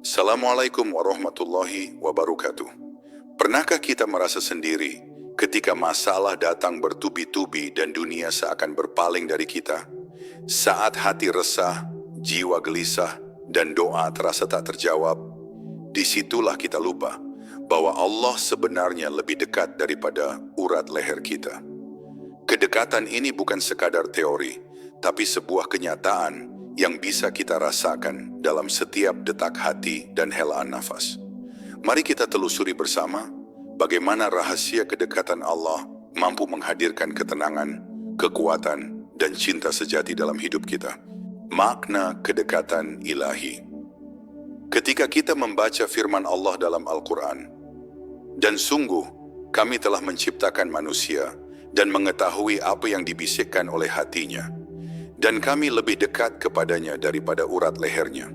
Assalamualaikum warahmatullahi wabarakatuh. Pernahkah kita merasa sendiri ketika masalah datang bertubi-tubi dan dunia seakan berpaling dari kita? Saat hati resah, jiwa gelisah, dan doa terasa tak terjawab, disitulah kita lupa bahwa Allah sebenarnya lebih dekat daripada urat leher kita. Kedekatan ini bukan sekadar teori, tapi sebuah kenyataan yang bisa kita rasakan dalam setiap detak hati dan helaan nafas. Mari kita telusuri bersama bagaimana rahasia kedekatan Allah mampu menghadirkan ketenangan, kekuatan, dan cinta sejati dalam hidup kita. Makna kedekatan ilahi. Ketika kita membaca firman Allah dalam Al-Quran, dan sungguh kami telah menciptakan manusia dan mengetahui apa yang dibisikkan oleh hatinya, dan kami lebih dekat kepadanya daripada urat lehernya.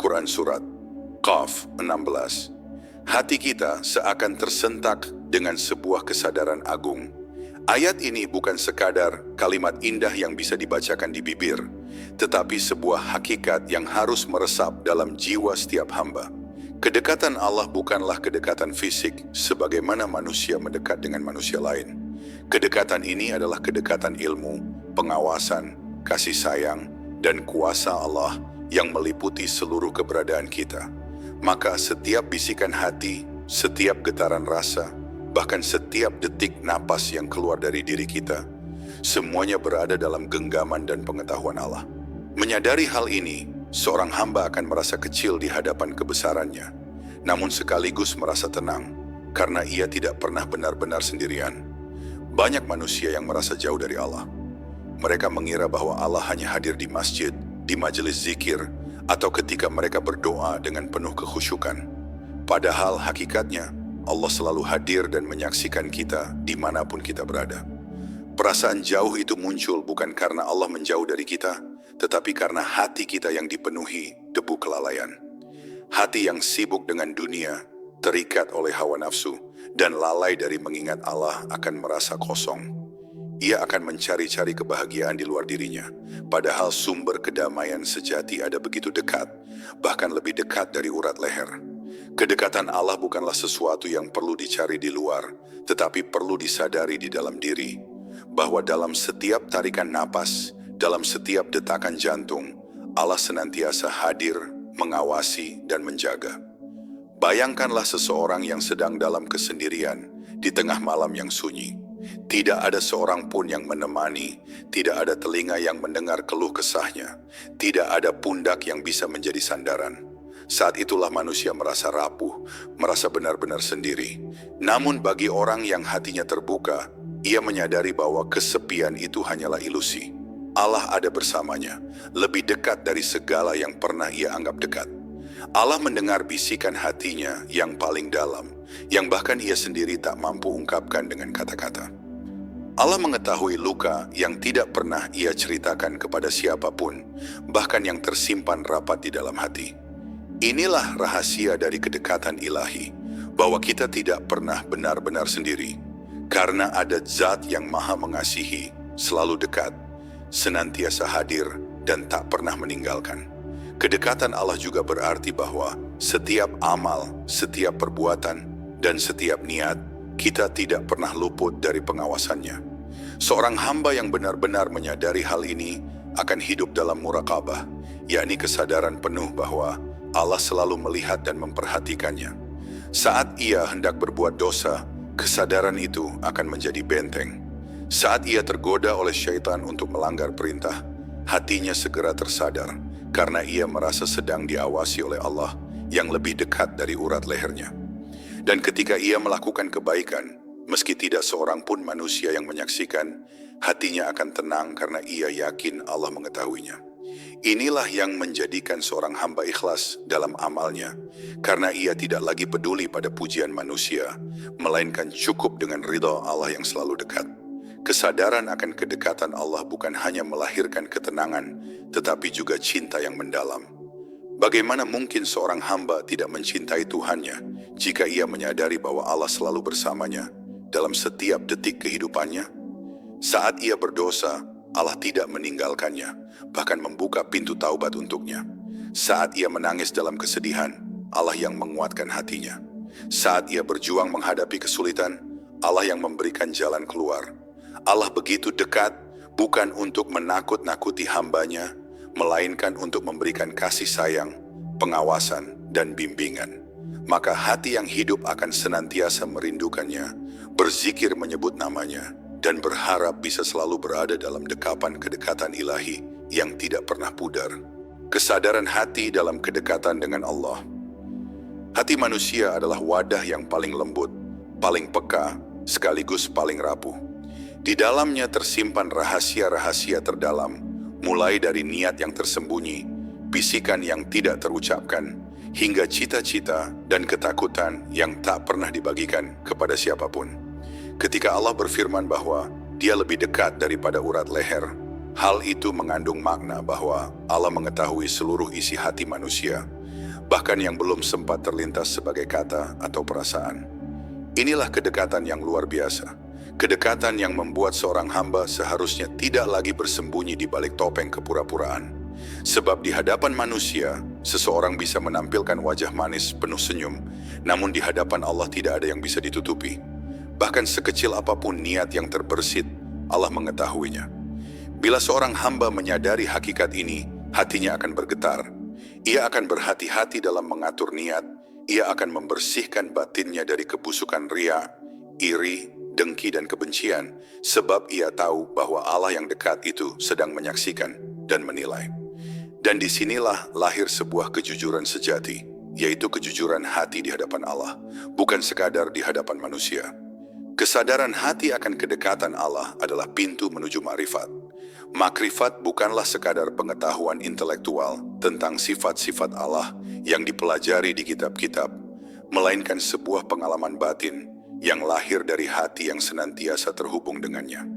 Quran Surat Qaf 16. Hati kita seakan tersentak dengan sebuah kesadaran agung. Ayat ini bukan sekadar kalimat indah yang bisa dibacakan di bibir, tetapi sebuah hakikat yang harus meresap dalam jiwa setiap hamba. Kedekatan Allah bukanlah kedekatan fisik sebagaimana manusia mendekat dengan manusia lain. Kedekatan ini adalah kedekatan ilmu, pengawasan, kasih sayang, dan kuasa Allah yang meliputi seluruh keberadaan kita. Maka setiap bisikan hati, setiap getaran rasa, bahkan setiap detik napas yang keluar dari diri kita, semuanya berada dalam genggaman dan pengetahuan Allah. Menyadari hal ini, seorang hamba akan merasa kecil di hadapan kebesarannya, namun sekaligus merasa tenang, karena ia tidak pernah benar-benar sendirian. Banyak manusia yang merasa jauh dari Allah. Mereka mengira bahwa Allah hanya hadir di masjid, di majelis zikir, atau ketika mereka berdoa dengan penuh kekhusyukan. Padahal hakikatnya, Allah selalu hadir dan menyaksikan kita dimanapun kita berada. Perasaan jauh itu muncul bukan karena Allah menjauh dari kita, tetapi karena hati kita yang dipenuhi debu kelalaian. Hati yang sibuk dengan dunia, terikat oleh hawa nafsu, dan lalai dari mengingat Allah akan merasa kosong. Ia akan mencari-cari kebahagiaan di luar dirinya, padahal sumber kedamaian sejati ada begitu dekat, bahkan lebih dekat dari urat leher. Kedekatan Allah bukanlah sesuatu yang perlu dicari di luar, tetapi perlu disadari di dalam diri, bahwa dalam setiap tarikan napas, dalam setiap detakan jantung, Allah senantiasa hadir, mengawasi, dan menjaga. Bayangkanlah seseorang yang sedang dalam kesendirian di tengah malam yang sunyi. Tidak ada seorang pun yang menemani, tidak ada telinga yang mendengar keluh kesahnya, tidak ada pundak yang bisa menjadi sandaran. Saat itulah manusia merasa rapuh, merasa benar-benar sendiri. Namun bagi orang yang hatinya terbuka, ia menyadari bahwa kesepian itu hanyalah ilusi. Allah ada bersamanya, lebih dekat dari segala yang pernah ia anggap dekat. Allah mendengar bisikan hatinya yang paling dalam, yang bahkan ia sendiri tak mampu ungkapkan dengan kata-kata. Allah mengetahui luka yang tidak pernah ia ceritakan kepada siapapun, bahkan yang tersimpan rapat di dalam hati. Inilah rahasia dari kedekatan ilahi, bahwa kita tidak pernah benar-benar sendiri, karena ada zat yang maha mengasihi, selalu dekat, senantiasa hadir, dan tak pernah meninggalkan. Kedekatan Allah juga berarti bahwa setiap amal, setiap perbuatan, dan setiap niat, kita tidak pernah luput dari pengawasannya. Seorang hamba yang benar-benar menyadari hal ini akan hidup dalam muraqabah, yakni kesadaran penuh bahwa Allah selalu melihat dan memperhatikannya. Saat ia hendak berbuat dosa, kesadaran itu akan menjadi benteng. Saat ia tergoda oleh syaitan untuk melanggar perintah, hatinya segera tersadar, karena ia merasa sedang diawasi oleh Allah yang lebih dekat dari urat lehernya. Dan ketika ia melakukan kebaikan, meski tidak seorang pun manusia yang menyaksikan, hatinya akan tenang karena ia yakin Allah mengetahuinya. Inilah yang menjadikan seorang hamba ikhlas dalam amalnya, karena ia tidak lagi peduli pada pujian manusia, melainkan cukup dengan ridha Allah yang selalu dekat. Kesadaran akan kedekatan Allah bukan hanya melahirkan ketenangan, tetapi juga cinta yang mendalam. Bagaimana mungkin seorang hamba tidak mencintai Tuhannya jika ia menyadari bahwa Allah selalu bersamanya dalam setiap detik kehidupannya? Saat ia berdosa, Allah tidak meninggalkannya, bahkan membuka pintu taubat untuknya. Saat ia menangis dalam kesedihan, Allah yang menguatkan hatinya. Saat ia berjuang menghadapi kesulitan, Allah yang memberikan jalan keluar. Allah begitu dekat, bukan untuk menakut-nakuti hambanya, melainkan untuk memberikan kasih sayang, pengawasan, dan bimbingan. Maka hati yang hidup akan senantiasa merindukannya, berzikir menyebut namanya, dan berharap bisa selalu berada dalam dekapan kedekatan ilahi yang tidak pernah pudar. Kesadaran hati dalam kedekatan dengan Allah. Hati manusia adalah wadah yang paling lembut, paling peka, sekaligus paling rapuh. Di dalamnya tersimpan rahasia-rahasia terdalam, mulai dari niat yang tersembunyi, bisikan yang tidak terucapkan, hingga cita-cita dan ketakutan yang tak pernah dibagikan kepada siapapun. Ketika Allah berfirman bahwa Dia lebih dekat daripada urat leher, hal itu mengandung makna bahwa Allah mengetahui seluruh isi hati manusia, bahkan yang belum sempat terlintas sebagai kata atau perasaan. Inilah kedekatan yang luar biasa. Kedekatan yang membuat seorang hamba seharusnya tidak lagi bersembunyi di balik topeng kepura-puraan. Sebab di hadapan manusia, seseorang bisa menampilkan wajah manis penuh senyum, namun di hadapan Allah tidak ada yang bisa ditutupi. Bahkan sekecil apapun niat yang terbersit, Allah mengetahuinya. Bila seorang hamba menyadari hakikat ini, hatinya akan bergetar. Ia akan berhati-hati dalam mengatur niat. Ia akan membersihkan batinnya dari kebusukan ria, iri, dengki, dan kebencian, sebab ia tahu bahwa Allah yang dekat itu sedang menyaksikan dan menilai. Dan disinilah lahir sebuah kejujuran sejati, yaitu kejujuran hati di hadapan Allah, bukan sekadar di hadapan manusia. Kesadaran hati akan kedekatan Allah adalah pintu menuju makrifat. Makrifat bukanlah sekadar pengetahuan intelektual tentang sifat-sifat Allah yang dipelajari di kitab-kitab, melainkan sebuah pengalaman batin yang lahir dari hati yang senantiasa terhubung dengannya.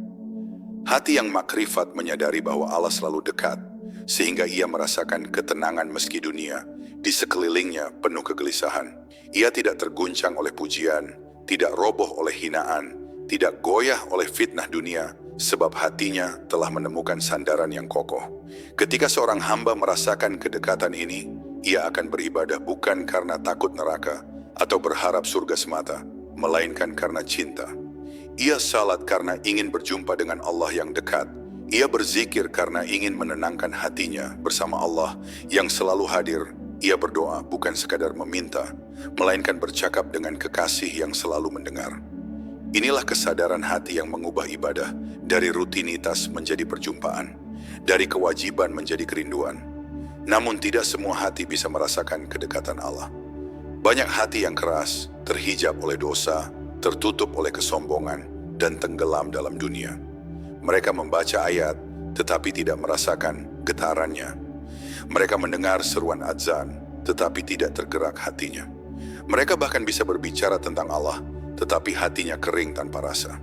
Hati yang makrifat menyadari bahwa Allah selalu dekat, sehingga ia merasakan ketenangan meski dunia di sekelilingnya penuh kegelisahan. Ia tidak terguncang oleh pujian, tidak roboh oleh hinaan, tidak goyah oleh fitnah dunia, sebab hatinya telah menemukan sandaran yang kokoh. Ketika seorang hamba merasakan kedekatan ini, ia akan beribadah bukan karena takut neraka atau berharap surga semata, melainkan karena cinta. Ia salat karena ingin berjumpa dengan Allah yang dekat. Ia berzikir karena ingin menenangkan hatinya bersama Allah yang selalu hadir. Ia berdoa bukan sekadar meminta, melainkan bercakap dengan kekasih yang selalu mendengar. Inilah kesadaran hati yang mengubah ibadah dari rutinitas menjadi perjumpaan, dari kewajiban menjadi kerinduan. Namun tidak semua hati bisa merasakan kedekatan Allah. Banyak hati yang keras, terhijab oleh dosa, tertutup oleh kesombongan, dan tenggelam dalam dunia. Mereka membaca ayat, tetapi tidak merasakan getarannya. Mereka mendengar seruan azan, tetapi tidak tergerak hatinya. Mereka bahkan bisa berbicara tentang Allah, tetapi hatinya kering tanpa rasa.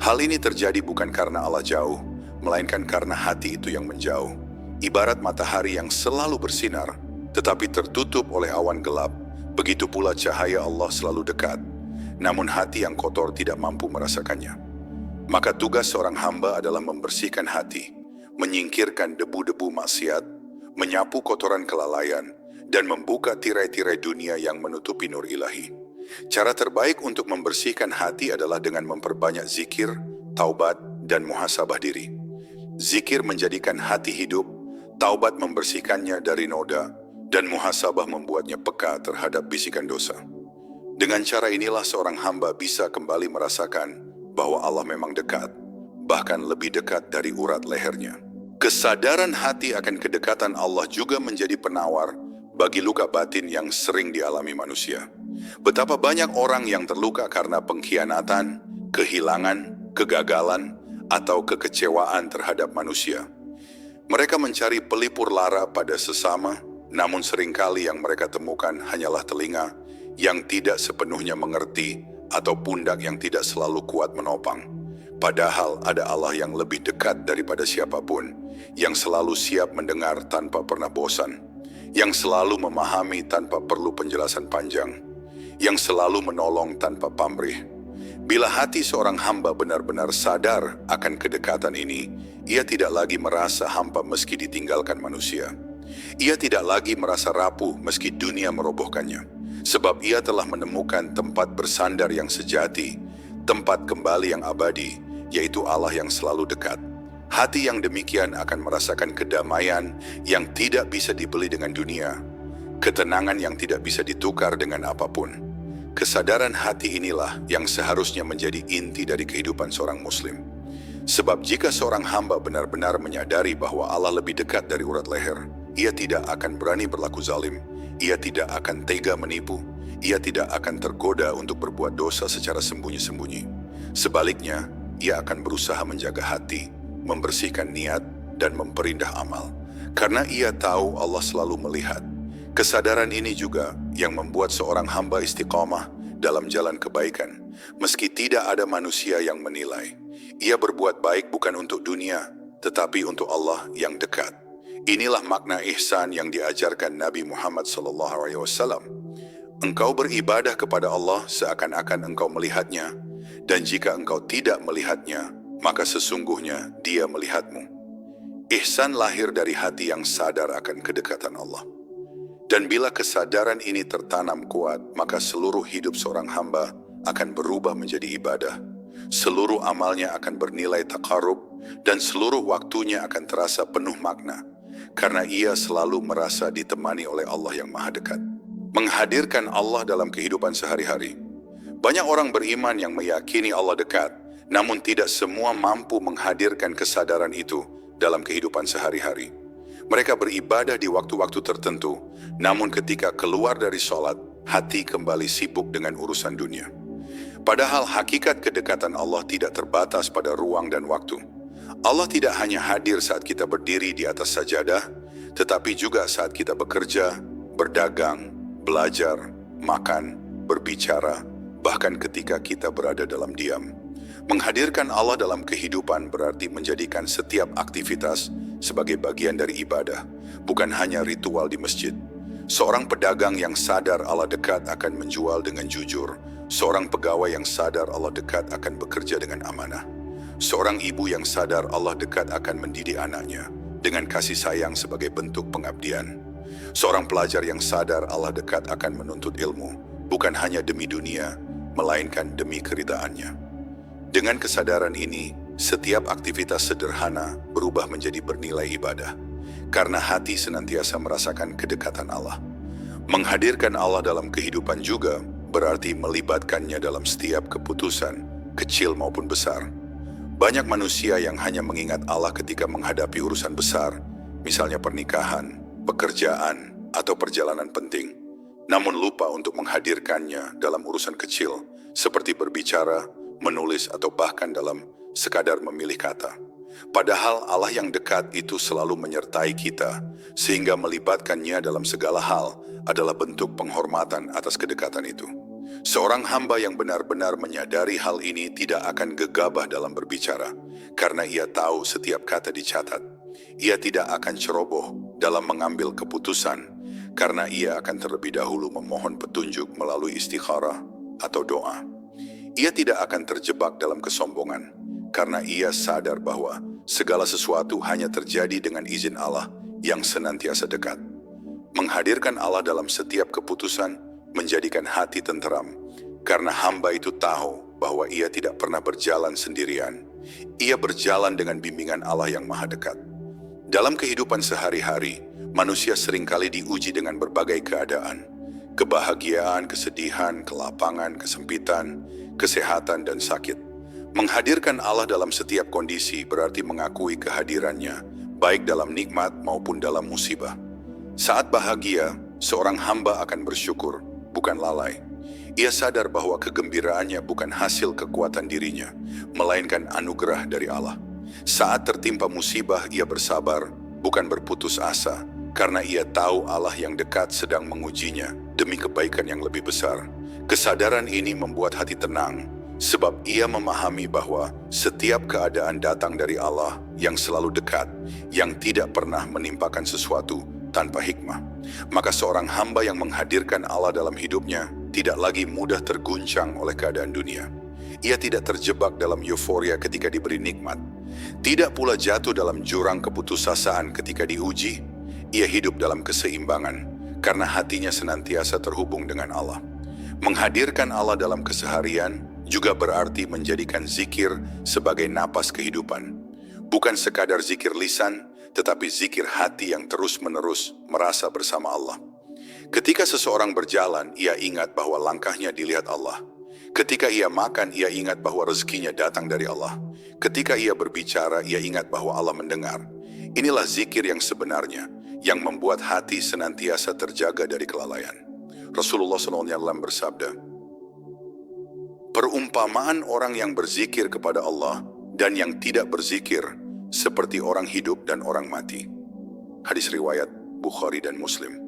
Hal ini terjadi bukan karena Allah jauh, melainkan karena hati itu yang menjauh. Ibarat matahari yang selalu bersinar, tetapi tertutup oleh awan gelap, begitu pula cahaya Allah selalu dekat, namun hati yang kotor tidak mampu merasakannya. Maka tugas seorang hamba adalah membersihkan hati, menyingkirkan debu-debu maksiat, menyapu kotoran kelalaian, dan membuka tirai-tirai dunia yang menutupi nur ilahi. Cara terbaik untuk membersihkan hati adalah dengan memperbanyak zikir, taubat, dan muhasabah diri. Zikir menjadikan hati hidup, taubat membersihkannya dari noda, dan muhasabah membuatnya peka terhadap bisikan dosa. Dengan cara inilah seorang hamba bisa kembali merasakan bahwa Allah memang dekat, bahkan lebih dekat dari urat lehernya. Kesadaran hati akan kedekatan Allah juga menjadi penawar bagi luka batin yang sering dialami manusia. Betapa banyak orang yang terluka karena pengkhianatan, kehilangan, kegagalan, atau kekecewaan terhadap manusia. Mereka mencari pelipur lara pada sesama, namun seringkali yang mereka temukan hanyalah telinga yang tidak sepenuhnya mengerti atau pundak yang tidak selalu kuat menopang. Padahal ada Allah yang lebih dekat daripada siapapun, yang selalu siap mendengar tanpa pernah bosan, yang selalu memahami tanpa perlu penjelasan panjang, yang selalu menolong tanpa pamrih. Bila hati seorang hamba benar-benar sadar akan kedekatan ini, ia tidak lagi merasa hampa meski ditinggalkan manusia. Ia tidak lagi merasa rapuh meski dunia merobohkannya, sebab ia telah menemukan tempat bersandar yang sejati, tempat kembali yang abadi, yaitu Allah yang selalu dekat. Hati yang demikian akan merasakan kedamaian yang tidak bisa dibeli dengan dunia, ketenangan yang tidak bisa ditukar dengan apapun. Kesadaran hati inilah yang seharusnya menjadi inti dari kehidupan seorang Muslim. Sebab jika seorang hamba benar-benar menyadari bahwa Allah lebih dekat dari urat leher, ia tidak akan berani berlaku zalim, ia tidak akan tega menipu, ia tidak akan tergoda untuk berbuat dosa secara sembunyi-sembunyi. Sebaliknya, ia akan berusaha menjaga hati, membersihkan niat, dan memperindah amal. Karena ia tahu Allah selalu melihat. Kesadaran ini juga yang membuat seorang hamba istiqamah dalam jalan kebaikan, meski tidak ada manusia yang menilai. Ia berbuat baik bukan untuk dunia, tetapi untuk Allah yang dekat. Inilah makna ihsan yang diajarkan Nabi Muhammad SAW. Engkau beribadah kepada Allah seakan-akan engkau melihatnya, dan jika engkau tidak melihatnya, maka sesungguhnya Dia melihatmu. Ihsan lahir dari hati yang sadar akan kedekatan Allah. Dan bila kesadaran ini tertanam kuat, maka seluruh hidup seorang hamba akan berubah menjadi ibadah. Seluruh amalnya akan bernilai taqarrub, dan seluruh waktunya akan terasa penuh makna, karena ia selalu merasa ditemani oleh Allah yang Maha Dekat. Menghadirkan Allah dalam kehidupan sehari-hari. Banyak orang beriman yang meyakini Allah dekat, namun tidak semua mampu menghadirkan kesadaran itu dalam kehidupan sehari-hari. Mereka beribadah di waktu-waktu tertentu, namun ketika keluar dari sholat, hati kembali sibuk dengan urusan dunia. Padahal hakikat kedekatan Allah tidak terbatas pada ruang dan waktu. Allah tidak hanya hadir saat kita berdiri di atas sajadah, tetapi juga saat kita bekerja, berdagang, belajar, makan, berbicara, bahkan ketika kita berada dalam diam. Menghadirkan Allah dalam kehidupan berarti menjadikan setiap aktivitas sebagai bagian dari ibadah, bukan hanya ritual di masjid. Seorang pedagang yang sadar Allah dekat akan menjual dengan jujur. Seorang pegawai yang sadar Allah dekat akan bekerja dengan amanah. Seorang ibu yang sadar Allah dekat akan mendidik anaknya dengan kasih sayang sebagai bentuk pengabdian. Seorang pelajar yang sadar Allah dekat akan menuntut ilmu, bukan hanya demi dunia, melainkan demi keridhaannya. Dengan kesadaran ini, setiap aktivitas sederhana berubah menjadi bernilai ibadah, karena hati senantiasa merasakan kedekatan Allah. Menghadirkan Allah dalam kehidupan juga berarti melibatkannya dalam setiap keputusan, kecil maupun besar. Banyak manusia yang hanya mengingat Allah ketika menghadapi urusan besar, misalnya pernikahan, pekerjaan, atau perjalanan penting, namun lupa untuk menghadirkannya dalam urusan kecil, seperti berbicara, menulis, atau bahkan dalam sekadar memilih kata. Padahal Allah yang dekat itu selalu menyertai kita, sehingga melibatkannya dalam segala hal adalah bentuk penghormatan atas kedekatan itu. Seorang hamba yang benar-benar menyadari hal ini tidak akan gegabah dalam berbicara, karena ia tahu setiap kata dicatat. Ia tidak akan ceroboh dalam mengambil keputusan, karena ia akan terlebih dahulu memohon petunjuk melalui istikharah atau doa. Ia tidak akan terjebak dalam kesombongan, karena ia sadar bahwa segala sesuatu hanya terjadi dengan izin Allah yang senantiasa dekat. Menghadirkan Allah dalam setiap keputusan menjadikan hati tenteram, karena hamba itu tahu bahwa ia tidak pernah berjalan sendirian. Ia berjalan dengan bimbingan Allah yang Maha Dekat. Dalam kehidupan sehari-hari, manusia seringkali diuji dengan berbagai keadaan. Kebahagiaan, kesedihan, kelapangan, kesempitan, kesehatan, dan sakit. Menghadirkan Allah dalam setiap kondisi berarti mengakui kehadirannya, baik dalam nikmat maupun dalam musibah. Saat bahagia, seorang hamba akan bersyukur, bukan lalai. Ia sadar bahwa kegembiraannya bukan hasil kekuatan dirinya, melainkan anugerah dari Allah. Saat tertimpa musibah, ia bersabar, bukan berputus asa, karena ia tahu Allah yang dekat sedang mengujinya demi kebaikan yang lebih besar. Kesadaran ini membuat hati tenang, sebab ia memahami bahwa setiap keadaan datang dari Allah yang selalu dekat, yang tidak pernah menimpakan sesuatu tanpa hikmah. Maka seorang hamba yang menghadirkan Allah dalam hidupnya tidak lagi mudah terguncang oleh keadaan dunia. Ia tidak terjebak dalam euforia ketika diberi nikmat, tidak pula jatuh dalam jurang keputusasaan ketika diuji. ia hidup dalam keseimbangan karena hatinya senantiasa terhubung dengan Allah. Menghadirkan Allah dalam keseharian juga berarti menjadikan zikir sebagai napas kehidupan. Bukan sekadar zikir lisan, tetapi zikir hati yang terus-menerus merasa bersama Allah. Ketika seseorang berjalan, ia ingat bahwa langkahnya dilihat Allah. Ketika ia makan, ia ingat bahwa rezekinya datang dari Allah. Ketika ia berbicara, ia ingat bahwa Allah mendengar. Inilah zikir yang sebenarnya, yang membuat hati senantiasa terjaga dari kelalaian. Rasulullah SAW bersabda, "Perumpamaan orang yang berzikir kepada Allah dan yang tidak berzikir seperti orang hidup dan orang mati." Hadis riwayat Bukhari dan Muslim.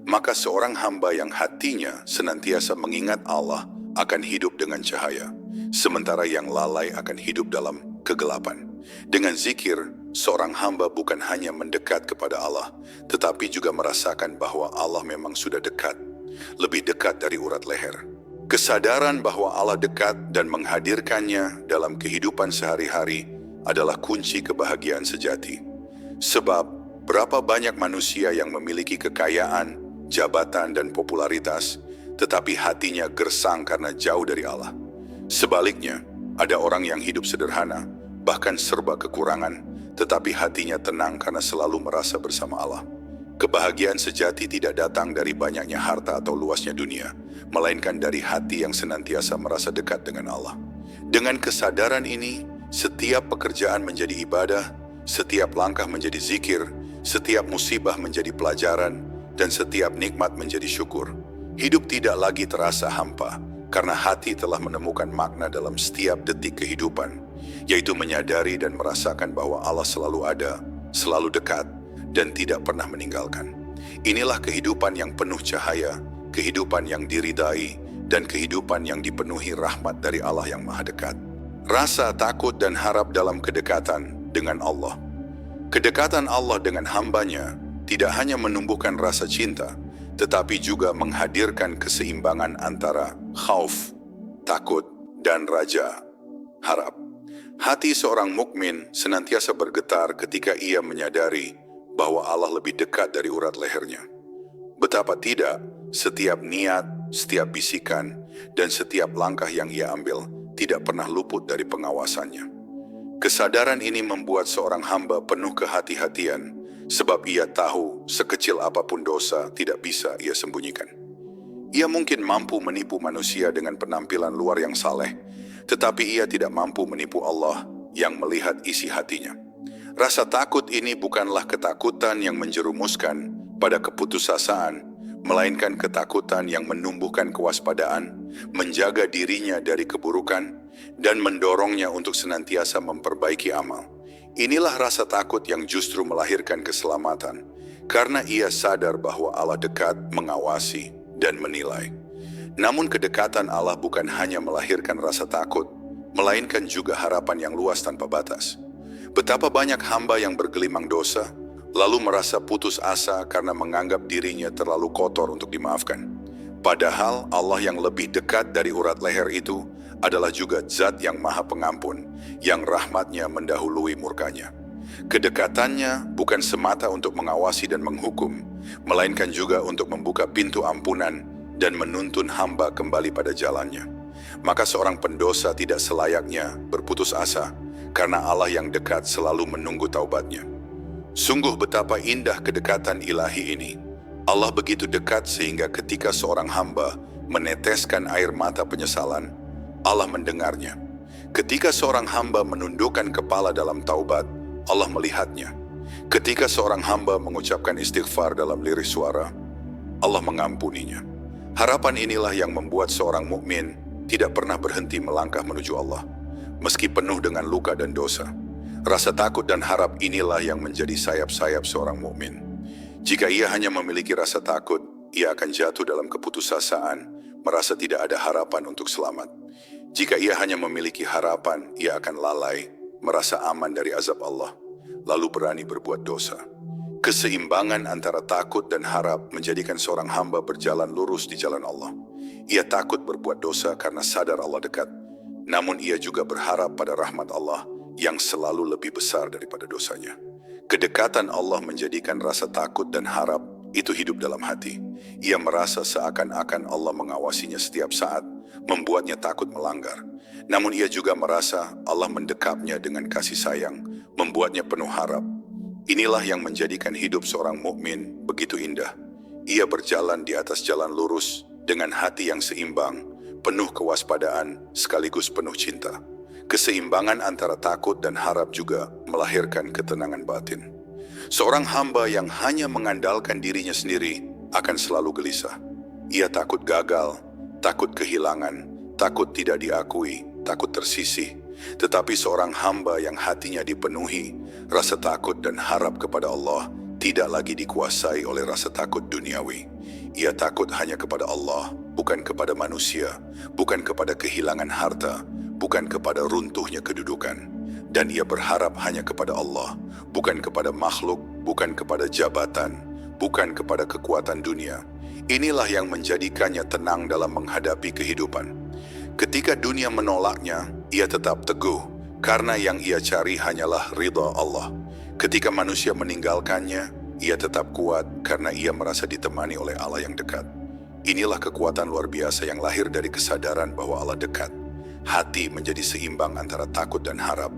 Maka seorang hamba yang hatinya senantiasa mengingat Allah akan hidup dengan cahaya, sementara yang lalai akan hidup dalam kegelapan. Dengan zikir, seorang hamba bukan hanya mendekat kepada Allah, tetapi juga merasakan bahwa Allah memang sudah dekat, lebih dekat dari urat leher. Kesadaran bahwa Allah dekat dan menghadirkannya dalam kehidupan sehari-hari adalah kunci kebahagiaan sejati. Sebab, berapa banyak manusia yang memiliki kekayaan, jabatan, dan popularitas, tetapi hatinya gersang karena jauh dari Allah. Sebaliknya, ada orang yang hidup sederhana, bahkan serba kekurangan, tetapi hatinya tenang karena selalu merasa bersama Allah. Kebahagiaan sejati tidak datang dari banyaknya harta atau luasnya dunia, melainkan dari hati yang senantiasa merasa dekat dengan Allah. Dengan kesadaran ini, setiap pekerjaan menjadi ibadah, setiap langkah menjadi zikir, setiap musibah menjadi pelajaran, dan setiap nikmat menjadi syukur. Hidup tidak lagi terasa hampa, karena hati telah menemukan makna dalam setiap detik kehidupan, yaitu menyadari dan merasakan bahwa Allah selalu ada, selalu dekat, dan tidak pernah meninggalkan. Inilah kehidupan yang penuh cahaya, kehidupan yang diridai, dan kehidupan yang dipenuhi rahmat dari Allah yang Maha Dekat. Rasa takut dan harap dalam kedekatan dengan Allah. Kedekatan Allah dengan hambanya tidak hanya menumbuhkan rasa cinta, tetapi juga menghadirkan keseimbangan antara khauf, takut, dan raja, harap. Hati seorang mukmin senantiasa bergetar ketika ia menyadari bahwa Allah lebih dekat dari urat lehernya. Betapa tidak, setiap niat, setiap bisikan, dan setiap langkah yang ia ambil tidak pernah luput dari pengawasannya. Kesadaran ini membuat seorang hamba penuh kehati-hatian, sebab ia tahu sekecil apapun dosa tidak bisa ia sembunyikan. Ia mungkin mampu menipu manusia dengan penampilan luar yang saleh, tetapi ia tidak mampu menipu Allah yang melihat isi hatinya. Rasa takut ini bukanlah ketakutan yang menjerumuskan pada keputusasaan, melainkan ketakutan yang menumbuhkan kewaspadaan, menjaga dirinya dari keburukan, dan mendorongnya untuk senantiasa memperbaiki amal. Inilah rasa takut yang justru melahirkan keselamatan, karena ia sadar bahwa Allah dekat, mengawasi, dan menilai. Namun kedekatan Allah bukan hanya melahirkan rasa takut, melainkan juga harapan yang luas tanpa batas. Betapa banyak hamba yang bergelimang dosa, lalu merasa putus asa karena menganggap dirinya terlalu kotor untuk dimaafkan. Padahal Allah yang lebih dekat dari urat leher itu adalah juga Zat yang Maha Pengampun, yang rahmatnya mendahului murkanya. Kedekatannya bukan semata untuk mengawasi dan menghukum, melainkan juga untuk membuka pintu ampunan dan menuntun hamba kembali pada jalannya. Maka seorang pendosa tidak selayaknya berputus asa, karena Allah yang dekat selalu menunggu taubatnya. Sungguh betapa indah kedekatan ilahi ini. Allah begitu dekat sehingga ketika seorang hamba meneteskan air mata penyesalan, Allah mendengarnya. Ketika seorang hamba menundukkan kepala dalam taubat, Allah melihatnya. Ketika seorang hamba mengucapkan istighfar dalam lirih suara, Allah mengampuninya. Harapan inilah yang membuat seorang mukmin tidak pernah berhenti melangkah menuju Allah, meski penuh dengan luka dan dosa. Rasa takut dan harap inilah yang menjadi sayap-sayap seorang mukmin. Jika ia hanya memiliki rasa takut, ia akan jatuh dalam keputusasaan, merasa tidak ada harapan untuk selamat. Jika ia hanya memiliki harapan, ia akan lalai, merasa aman dari azab Allah, lalu berani berbuat dosa. Keseimbangan antara takut dan harap menjadikan seorang hamba berjalan lurus di jalan Allah. Ia takut berbuat dosa karena sadar Allah dekat, namun ia juga berharap pada rahmat Allah yang selalu lebih besar daripada dosanya. Kedekatan Allah menjadikan rasa takut dan harap itu hidup dalam hati. Ia merasa seakan-akan Allah mengawasinya setiap saat, membuatnya takut melanggar. Namun ia juga merasa Allah mendekapnya dengan kasih sayang, membuatnya penuh harap. Inilah yang menjadikan hidup seorang mukmin begitu indah. Ia berjalan di atas jalan lurus dengan hati yang seimbang, penuh kewaspadaan sekaligus penuh cinta. Keseimbangan antara takut dan harap juga melahirkan ketenangan batin. Seorang hamba yang hanya mengandalkan dirinya sendiri akan selalu gelisah. Ia takut gagal, takut kehilangan, takut tidak diakui, takut tersisih. Tetapi seorang hamba yang hatinya dipenuhi rasa takut dan harap kepada Allah tidak lagi dikuasai oleh rasa takut duniawi. Ia takut hanya kepada Allah, bukan kepada manusia, bukan kepada kehilangan harta, bukan kepada runtuhnya kedudukan. Dan ia berharap hanya kepada Allah, bukan kepada makhluk, bukan kepada jabatan, bukan kepada kekuatan dunia. Inilah yang menjadikannya tenang dalam menghadapi kehidupan. Ketika dunia menolaknya, ia tetap teguh, karena yang ia cari hanyalah ridha Allah. Ketika manusia meninggalkannya, ia tetap kuat karena ia merasa ditemani oleh Allah yang dekat. Inilah kekuatan luar biasa yang lahir dari kesadaran bahwa Allah dekat. Hati menjadi seimbang antara takut dan harap,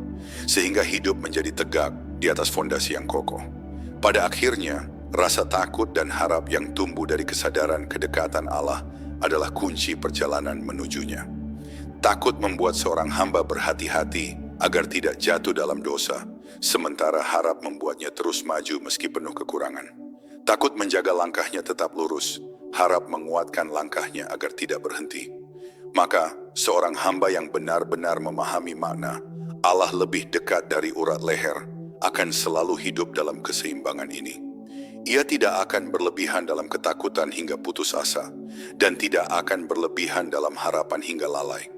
sehingga hidup menjadi tegak di atas fondasi yang kokoh. Pada akhirnya, rasa takut dan harap yang tumbuh dari kesadaran kedekatan Allah adalah kunci perjalanan menujunya. Takut membuat seorang hamba berhati-hati agar tidak jatuh dalam dosa, sementara harap membuatnya terus maju meski penuh kekurangan. Takut menjaga langkahnya tetap lurus, harap menguatkan langkahnya agar tidak berhenti. Maka, seorang hamba yang benar-benar memahami makna Allah lebih dekat dari urat leher akan selalu hidup dalam keseimbangan ini. Ia tidak akan berlebihan dalam ketakutan hingga putus asa, dan tidak akan berlebihan dalam harapan hingga lalai.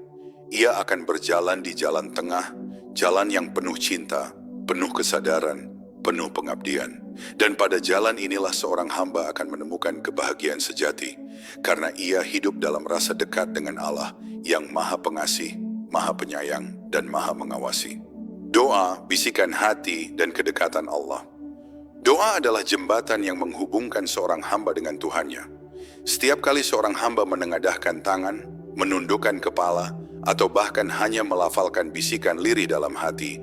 Ia akan berjalan di jalan tengah, jalan yang penuh cinta, penuh kesadaran, penuh pengabdian. Dan pada jalan inilah seorang hamba akan menemukan kebahagiaan sejati, karena ia hidup dalam rasa dekat dengan Allah yang Maha Pengasih, Maha Penyayang, dan Maha Mengawasi. Doa, bisikan hati, dan kedekatan Allah. Doa adalah jembatan yang menghubungkan seorang hamba dengan Tuhannya. Setiap kali seorang hamba menengadahkan tangan, menundukkan kepala, atau bahkan hanya melafalkan bisikan lirih dalam hati,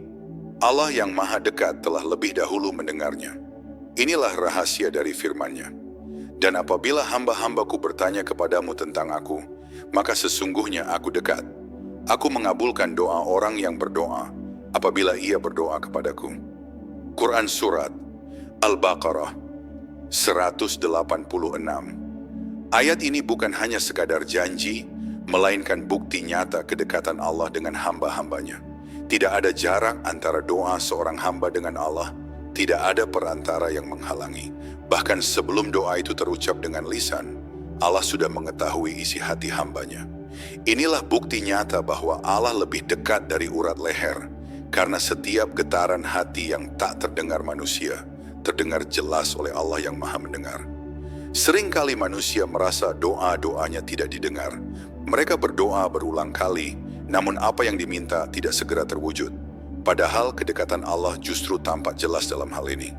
Allah yang Maha Dekat telah lebih dahulu mendengarnya. Inilah rahasia dari firman-Nya. Dan apabila hamba-hambaku bertanya kepadamu tentang aku, maka sesungguhnya aku dekat. Aku mengabulkan doa orang yang berdoa apabila ia berdoa kepadaku. Quran Surat Al-Baqarah 186. Ayat ini bukan hanya sekadar janji, melainkan bukti nyata kedekatan Allah dengan hamba-hambanya. Tidak ada jarak antara doa seorang hamba dengan Allah, tidak ada perantara yang menghalangi. Bahkan sebelum doa itu terucap dengan lisan, Allah sudah mengetahui isi hati hambanya. Inilah bukti nyata bahwa Allah lebih dekat dari urat leher, karena setiap getaran hati yang tak terdengar manusia, terdengar jelas oleh Allah yang Maha Mendengar. Seringkali manusia merasa doa-doanya tidak didengar. Mereka berdoa berulang kali, namun apa yang diminta tidak segera terwujud. Padahal kedekatan Allah justru tampak jelas dalam hal ini.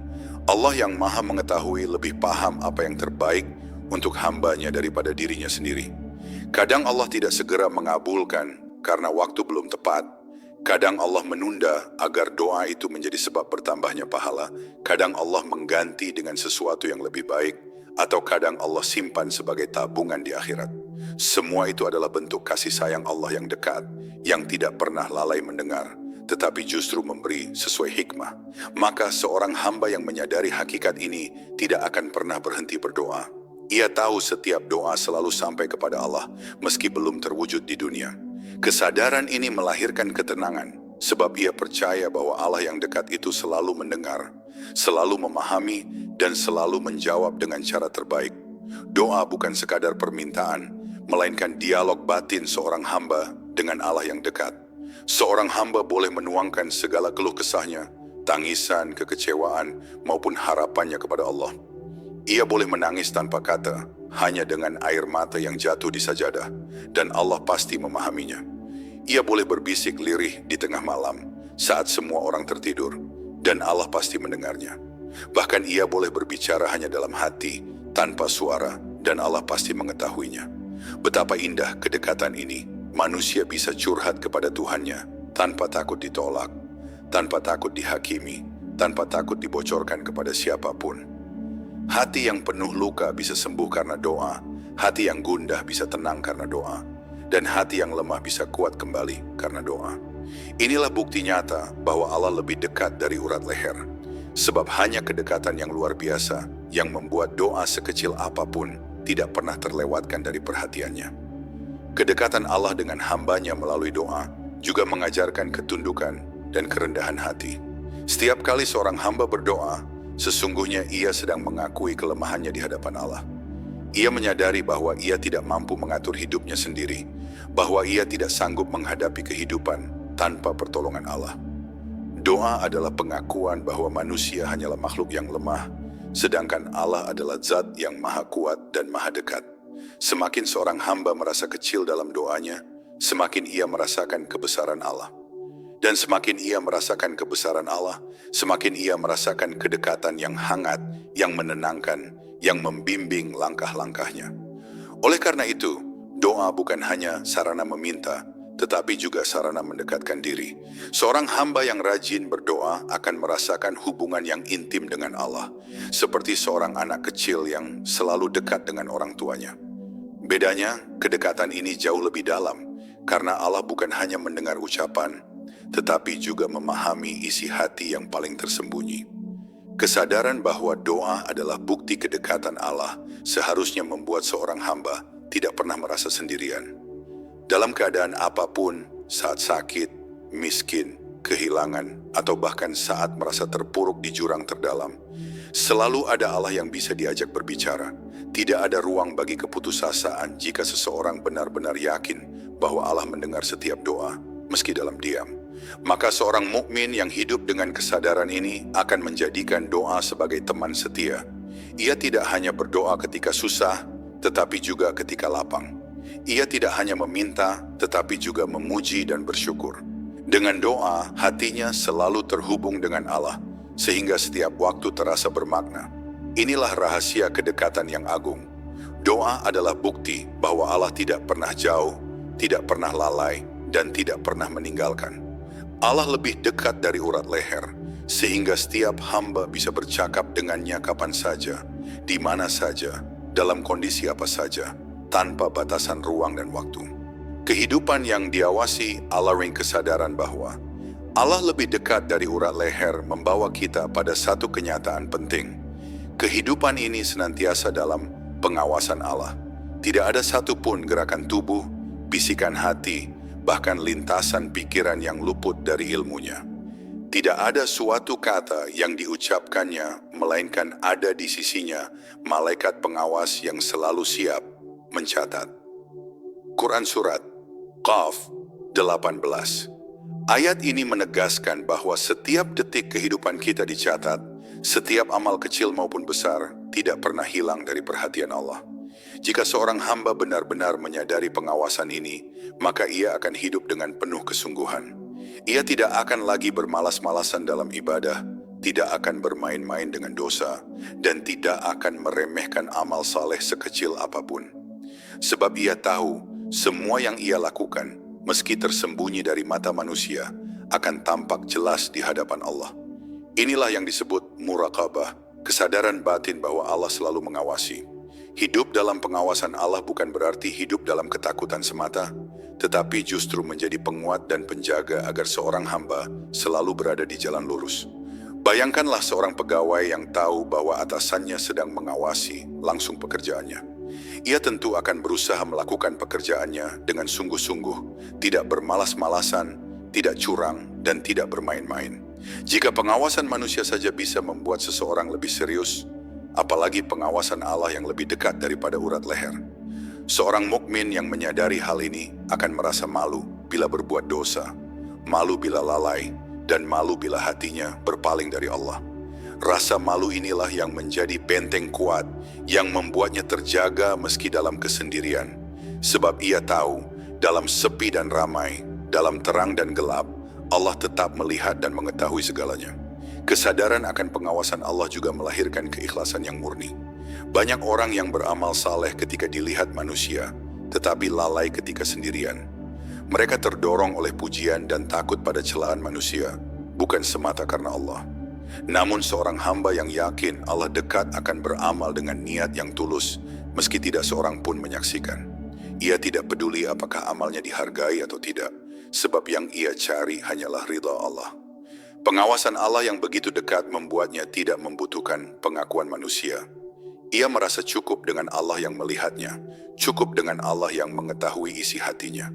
Allah yang Maha Mengetahui lebih paham apa yang terbaik untuk hambanya daripada dirinya sendiri. Kadang Allah tidak segera mengabulkan karena waktu belum tepat. Kadang Allah menunda agar doa itu menjadi sebab bertambahnya pahala. Kadang Allah mengganti dengan sesuatu yang lebih baik, atau kadang Allah simpan sebagai tabungan di akhirat. Semua itu adalah bentuk kasih sayang Allah yang dekat, yang tidak pernah lalai mendengar, tetapi justru memberi sesuai hikmah. Maka seorang hamba yang menyadari hakikat ini tidak akan pernah berhenti berdoa. Ia tahu setiap doa selalu sampai kepada Allah, meski belum terwujud di dunia. Kesadaran ini melahirkan ketenangan, sebab ia percaya bahwa Allah yang dekat itu selalu mendengar, selalu memahami, dan selalu menjawab dengan cara terbaik. Doa bukan sekadar permintaan, melainkan dialog batin seorang hamba dengan Allah yang dekat. Seorang hamba boleh menuangkan segala keluh kesahnya, tangisan, kekecewaan, maupun harapannya kepada Allah. Ia boleh menangis tanpa kata, hanya dengan air mata yang jatuh di sajadah, dan Allah pasti memahaminya. Ia boleh berbisik lirih di tengah malam, saat semua orang tertidur, dan Allah pasti mendengarnya. Bahkan ia boleh berbicara hanya dalam hati, tanpa suara, dan Allah pasti mengetahuinya. Betapa indah kedekatan ini. Manusia bisa curhat kepada Tuhannya tanpa takut ditolak, tanpa takut dihakimi, tanpa takut dibocorkan kepada siapapun. Hati yang penuh luka bisa sembuh karena doa, hati yang gundah bisa tenang karena doa, dan hati yang lemah bisa kuat kembali karena doa. Inilah bukti nyata bahwa Allah lebih dekat dari urat leher. Sebab hanya kedekatan yang luar biasa yang membuat doa sekecil apapun tidak pernah terlewatkan dari perhatiannya. Kedekatan Allah dengan hambanya melalui doa juga mengajarkan ketundukan dan kerendahan hati. Setiap kali seorang hamba berdoa, sesungguhnya ia sedang mengakui kelemahannya di hadapan Allah. Ia menyadari bahwa ia tidak mampu mengatur hidupnya sendiri, bahwa ia tidak sanggup menghadapi kehidupan tanpa pertolongan Allah. Doa adalah pengakuan bahwa manusia hanyalah makhluk yang lemah, sedangkan Allah adalah zat yang maha kuat dan maha dekat. Semakin seorang hamba merasa kecil dalam doanya, semakin ia merasakan kebesaran Allah. Dan semakin ia merasakan kebesaran Allah, semakin ia merasakan kedekatan yang hangat, yang menenangkan, yang membimbing langkah-langkahnya. Oleh karena itu, doa bukan hanya sarana meminta, tetapi juga sarana mendekatkan diri. Seorang hamba yang rajin berdoa akan merasakan hubungan yang intim dengan Allah, seperti seorang anak kecil yang selalu dekat dengan orang tuanya. Bedanya, kedekatan ini jauh lebih dalam, karena Allah bukan hanya mendengar ucapan, tetapi juga memahami isi hati yang paling tersembunyi. Kesadaran bahwa doa adalah bukti kedekatan Allah seharusnya membuat seorang hamba tidak pernah merasa sendirian. Dalam keadaan apapun, saat sakit, miskin, kehilangan, atau bahkan saat merasa terpuruk di jurang terdalam, selalu ada Allah yang bisa diajak berbicara. Tidak ada ruang bagi keputusasaan jika seseorang benar-benar yakin bahwa Allah mendengar setiap doa, meski dalam diam. Maka seorang mukmin yang hidup dengan kesadaran ini akan menjadikan doa sebagai teman setia. Ia tidak hanya berdoa ketika susah, tetapi juga ketika lapang. Ia tidak hanya meminta, tetapi juga memuji dan bersyukur. Dengan doa, hatinya selalu terhubung dengan Allah, sehingga setiap waktu terasa bermakna. Inilah rahasia kedekatan yang agung. Doa adalah bukti bahwa Allah tidak pernah jauh, tidak pernah lalai, dan tidak pernah meninggalkan. Allah lebih dekat dari urat leher, sehingga setiap hamba bisa bercakap dengannya kapan saja, di mana saja, dalam kondisi apa saja, tanpa batasan ruang dan waktu. Kehidupan yang diawasi Allah ring kesadaran bahwa Allah lebih dekat dari urat leher membawa kita pada satu kenyataan penting. Kehidupan ini senantiasa dalam pengawasan Allah. Tidak ada satupun gerakan tubuh, bisikan hati, bahkan lintasan pikiran yang luput dari ilmunya. Tidak ada suatu kata yang diucapkannya, melainkan ada di sisinya malaikat pengawas yang selalu siap mencatat. Quran Surat Qaf 18. Ayat ini menegaskan bahwa setiap detik kehidupan kita dicatat, setiap amal kecil maupun besar tidak pernah hilang dari perhatian Allah. Jika seorang hamba benar-benar menyadari pengawasan ini, maka ia akan hidup dengan penuh kesungguhan. Ia tidak akan lagi bermalas-malasan dalam ibadah, tidak akan bermain-main dengan dosa, dan tidak akan meremehkan amal saleh sekecil apapun. Sebab ia tahu semua yang ia lakukan, meski tersembunyi dari mata manusia, akan tampak jelas di hadapan Allah. Inilah yang disebut muraqabah, kesadaran batin bahwa Allah selalu mengawasi. Hidup dalam pengawasan Allah bukan berarti hidup dalam ketakutan semata, tetapi justru menjadi penguat dan penjaga agar seorang hamba selalu berada di jalan lurus. Bayangkanlah seorang pegawai yang tahu bahwa atasannya sedang mengawasi langsung pekerjaannya. Ia tentu akan berusaha melakukan pekerjaannya dengan sungguh-sungguh, tidak bermalas-malasan, tidak curang, dan tidak bermain-main. Jika pengawasan manusia saja bisa membuat seseorang lebih serius, apalagi pengawasan Allah yang lebih dekat daripada urat leher. Seorang mukmin yang menyadari hal ini akan merasa malu bila berbuat dosa, malu bila lalai, dan malu bila hatinya berpaling dari Allah. Rasa malu inilah yang menjadi benteng kuat yang membuatnya terjaga meski dalam kesendirian. Sebab ia tahu, dalam sepi dan ramai, dalam terang dan gelap, Allah tetap melihat dan mengetahui segalanya. Kesadaran akan pengawasan Allah juga melahirkan keikhlasan yang murni. Banyak orang yang beramal saleh ketika dilihat manusia, tetapi lalai ketika sendirian. Mereka terdorong oleh pujian dan takut pada celaan manusia, bukan semata karena Allah. Namun seorang hamba yang yakin Allah dekat akan beramal dengan niat yang tulus, meski tidak seorang pun menyaksikan. Ia tidak peduli apakah amalnya dihargai atau tidak, sebab yang ia cari hanyalah ridha Allah. Pengawasan Allah yang begitu dekat membuatnya tidak membutuhkan pengakuan manusia. Ia merasa cukup dengan Allah yang melihatnya, cukup dengan Allah yang mengetahui isi hatinya.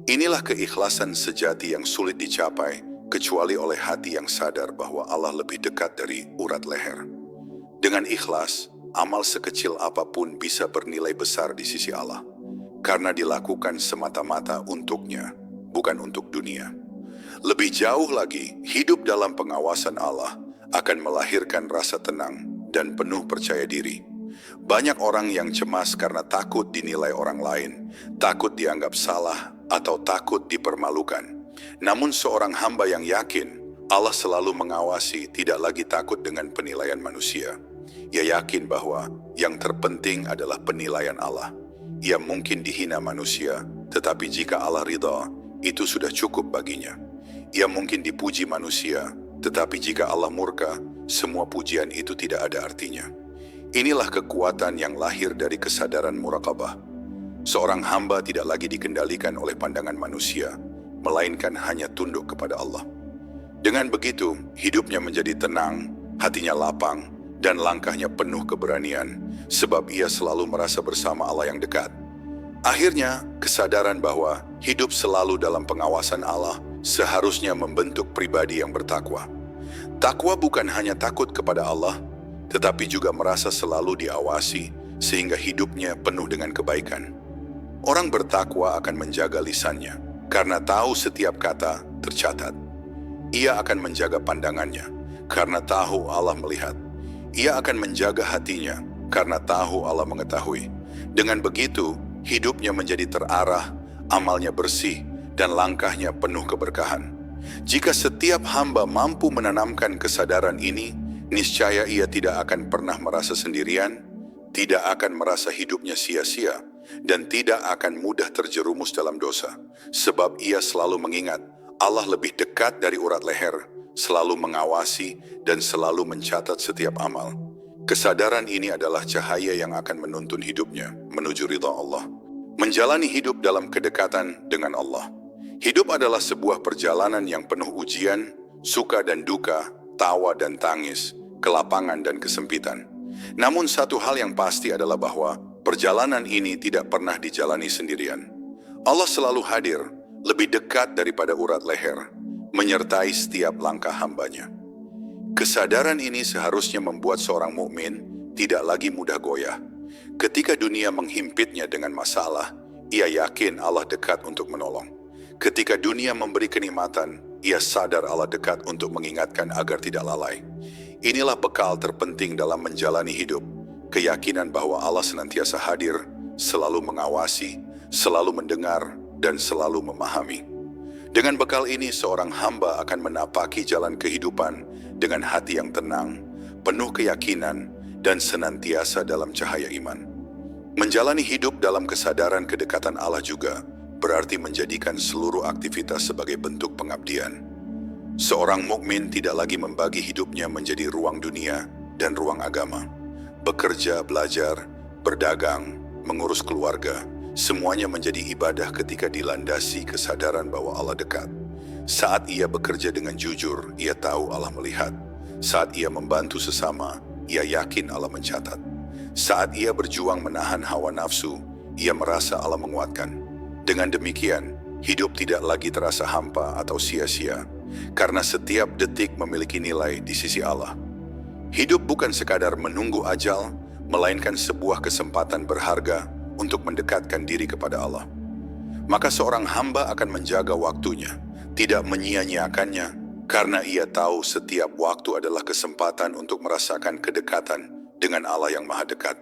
Inilah keikhlasan sejati yang sulit dicapai, kecuali oleh hati yang sadar bahwa Allah lebih dekat dari urat leher. Dengan ikhlas, amal sekecil apapun bisa bernilai besar di sisi Allah, karena dilakukan semata-mata untuknya, bukan untuk dunia. Lebih jauh lagi, hidup dalam pengawasan Allah akan melahirkan rasa tenang dan penuh percaya diri. Banyak orang yang cemas karena takut dinilai orang lain, takut dianggap salah, atau takut dipermalukan. Namun seorang hamba yang yakin Allah selalu mengawasi tidak lagi takut dengan penilaian manusia. Ia yakin bahwa yang terpenting adalah penilaian Allah. Ia mungkin dihina manusia, tetapi jika Allah ridha, itu sudah cukup baginya. Ia mungkin dipuji manusia, tetapi jika Allah murka, semua pujian itu tidak ada artinya. Inilah kekuatan yang lahir dari kesadaran muraqabah. Seorang hamba tidak lagi dikendalikan oleh pandangan manusia, melainkan hanya tunduk kepada Allah. Dengan begitu, hidupnya menjadi tenang, hatinya lapang, dan langkahnya penuh keberanian, sebab ia selalu merasa bersama Allah yang dekat. Akhirnya, kesadaran bahwa hidup selalu dalam pengawasan Allah seharusnya membentuk pribadi yang bertakwa. Takwa bukan hanya takut kepada Allah, tetapi juga merasa selalu diawasi, sehingga hidupnya penuh dengan kebaikan. Orang bertakwa akan menjaga lisannya, karena tahu setiap kata tercatat. Ia akan menjaga pandangannya, karena tahu Allah melihat. Ia akan menjaga hatinya, karena tahu Allah mengetahui. Dengan begitu, hidupnya menjadi terarah, amalnya bersih, dan langkahnya penuh keberkahan. Jika setiap hamba mampu menanamkan kesadaran ini, niscaya ia tidak akan pernah merasa sendirian, tidak akan merasa hidupnya sia-sia, dan tidak akan mudah terjerumus dalam dosa. Sebab ia selalu mengingat Allah lebih dekat dari urat leher, selalu mengawasi dan selalu mencatat setiap amal. Kesadaran ini adalah cahaya yang akan menuntun hidupnya menuju ridha Allah. Menjalani hidup dalam kedekatan dengan Allah. Hidup adalah sebuah perjalanan yang penuh ujian, suka dan duka, tawa dan tangis, kelapangan dan kesempitan. Namun satu hal yang pasti adalah bahwa perjalanan ini tidak pernah dijalani sendirian. Allah selalu hadir, lebih dekat daripada urat leher, menyertai setiap langkah hambanya. Kesadaran ini seharusnya membuat seorang mukmin tidak lagi mudah goyah. Ketika dunia menghimpitnya dengan masalah, ia yakin Allah dekat untuk menolong. Ketika dunia memberi kenikmatan, ia sadar Allah dekat untuk mengingatkan agar tidak lalai. Inilah bekal terpenting dalam menjalani hidup, keyakinan bahwa Allah senantiasa hadir, selalu mengawasi, selalu mendengar, dan selalu memahami. Dengan bekal ini, seorang hamba akan menapaki jalan kehidupan dengan hati yang tenang, penuh keyakinan, dan senantiasa dalam cahaya iman. Menjalani hidup dalam kesadaran kedekatan Allah juga berarti menjadikan seluruh aktivitas sebagai bentuk pengabdian. Seorang mukmin tidak lagi membagi hidupnya menjadi ruang dunia dan ruang agama. Bekerja, belajar, berdagang, mengurus keluarga, semuanya menjadi ibadah ketika dilandasi kesadaran bahwa Allah dekat. Saat ia bekerja dengan jujur, ia tahu Allah melihat. Saat ia membantu sesama, ia yakin Allah mencatat. Saat ia berjuang menahan hawa nafsu, ia merasa Allah menguatkan. Dengan demikian, hidup tidak lagi terasa hampa atau sia-sia, karena setiap detik memiliki nilai di sisi Allah. Hidup bukan sekadar menunggu ajal, melainkan sebuah kesempatan berharga untuk mendekatkan diri kepada Allah. Maka seorang hamba akan menjaga waktunya, tidak menyia-nyiakannya, karena ia tahu setiap waktu adalah kesempatan untuk merasakan kedekatan dengan Allah yang Maha Dekat.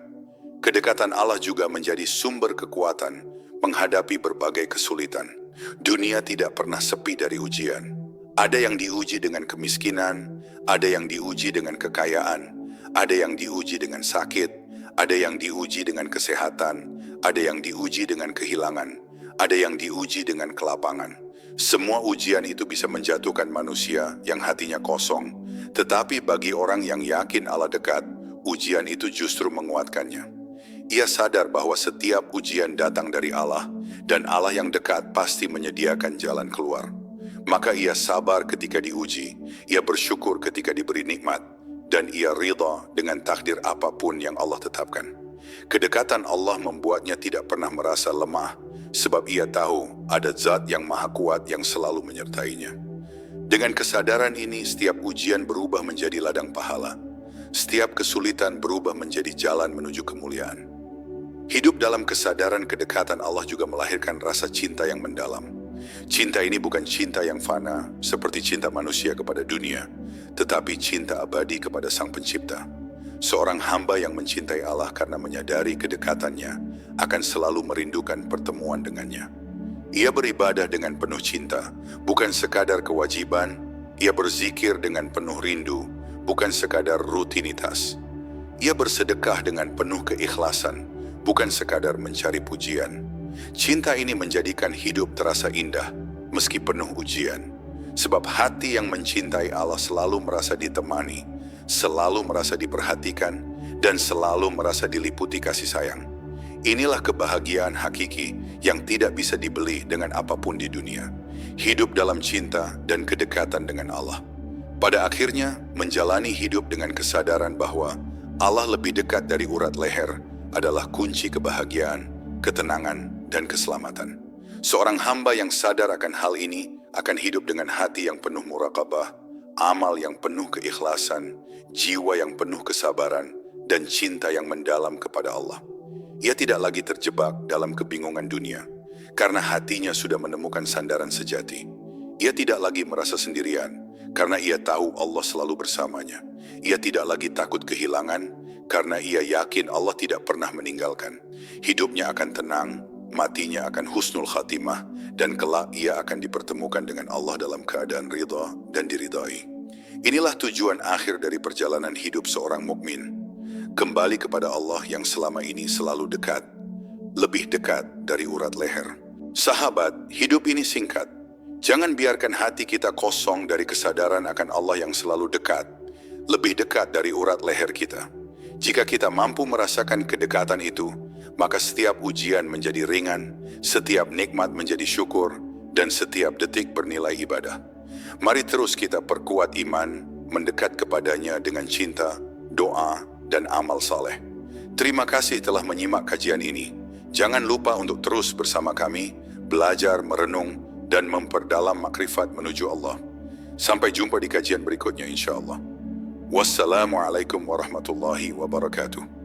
Kedekatan Allah juga menjadi sumber kekuatan menghadapi berbagai kesulitan. Dunia tidak pernah sepi dari ujian. Ada yang diuji dengan kemiskinan, ada yang diuji dengan kekayaan, ada yang diuji dengan sakit, ada yang diuji dengan kesehatan, ada yang diuji dengan kehilangan, ada yang diuji dengan kelapangan. Semua ujian itu bisa menjatuhkan manusia yang hatinya kosong, tetapi bagi orang yang yakin Allah dekat, ujian itu justru menguatkannya. Ia sadar bahwa setiap ujian datang dari Allah, dan Allah yang dekat pasti menyediakan jalan keluar. Maka ia sabar ketika diuji, ia bersyukur ketika diberi nikmat, dan ia ridha dengan takdir apapun yang Allah tetapkan. Kedekatan Allah membuatnya tidak pernah merasa lemah, sebab ia tahu ada zat yang maha kuat yang selalu menyertainya. Dengan kesadaran ini, setiap ujian berubah menjadi ladang pahala. Setiap kesulitan berubah menjadi jalan menuju kemuliaan. Hidup dalam kesadaran kedekatan Allah juga melahirkan rasa cinta yang mendalam. Cinta ini bukan cinta yang fana seperti cinta manusia kepada dunia, tetapi cinta abadi kepada Sang Pencipta. Seorang hamba yang mencintai Allah karena menyadari kedekatannya akan selalu merindukan pertemuan dengannya. Ia beribadah dengan penuh cinta, bukan sekadar kewajiban. Ia berzikir dengan penuh rindu, bukan sekadar rutinitas. Ia bersedekah dengan penuh keikhlasan, bukan sekadar mencari pujian. Cinta ini menjadikan hidup terasa indah, meski penuh ujian. Sebab hati yang mencintai Allah selalu merasa ditemani, selalu merasa diperhatikan, dan selalu merasa diliputi kasih sayang. Inilah kebahagiaan hakiki yang tidak bisa dibeli dengan apapun di dunia. Hidup dalam cinta dan kedekatan dengan Allah. Pada akhirnya, menjalani hidup dengan kesadaran bahwa Allah lebih dekat dari urat leher adalah kunci kebahagiaan, ketenangan, dan keselamatan. Seorang hamba yang sadar akan hal ini akan hidup dengan hati yang penuh muraqabah, amal yang penuh keikhlasan, jiwa yang penuh kesabaran, dan cinta yang mendalam kepada Allah. Ia tidak lagi terjebak dalam kebingungan dunia, karena hatinya sudah menemukan sandaran sejati. Ia tidak lagi merasa sendirian, karena ia tahu Allah selalu bersamanya. Ia tidak lagi takut kehilangan, karena ia yakin Allah tidak pernah meninggalkan. Hidupnya akan tenang, matinya akan husnul khatimah, dan kelak ia akan dipertemukan dengan Allah dalam keadaan ridha dan diridai. Inilah tujuan akhir dari perjalanan hidup seorang mukmin. Kembali kepada Allah yang selama ini selalu dekat, lebih dekat dari urat leher. Sahabat, hidup ini singkat. Jangan biarkan hati kita kosong dari kesadaran akan Allah yang selalu dekat, lebih dekat dari urat leher kita. Jika kita mampu merasakan kedekatan itu, maka setiap ujian menjadi ringan, setiap nikmat menjadi syukur, dan setiap detik bernilai ibadah. Mari terus kita perkuat iman, mendekat kepadanya dengan cinta, doa, dan amal saleh. Terima kasih telah menyimak kajian ini. Jangan lupa untuk terus bersama kami, belajar, merenung, dan memperdalam makrifat menuju Allah. Sampai jumpa di kajian berikutnya insya Allah. Wassalamualaikum warahmatullahi wabarakatuh.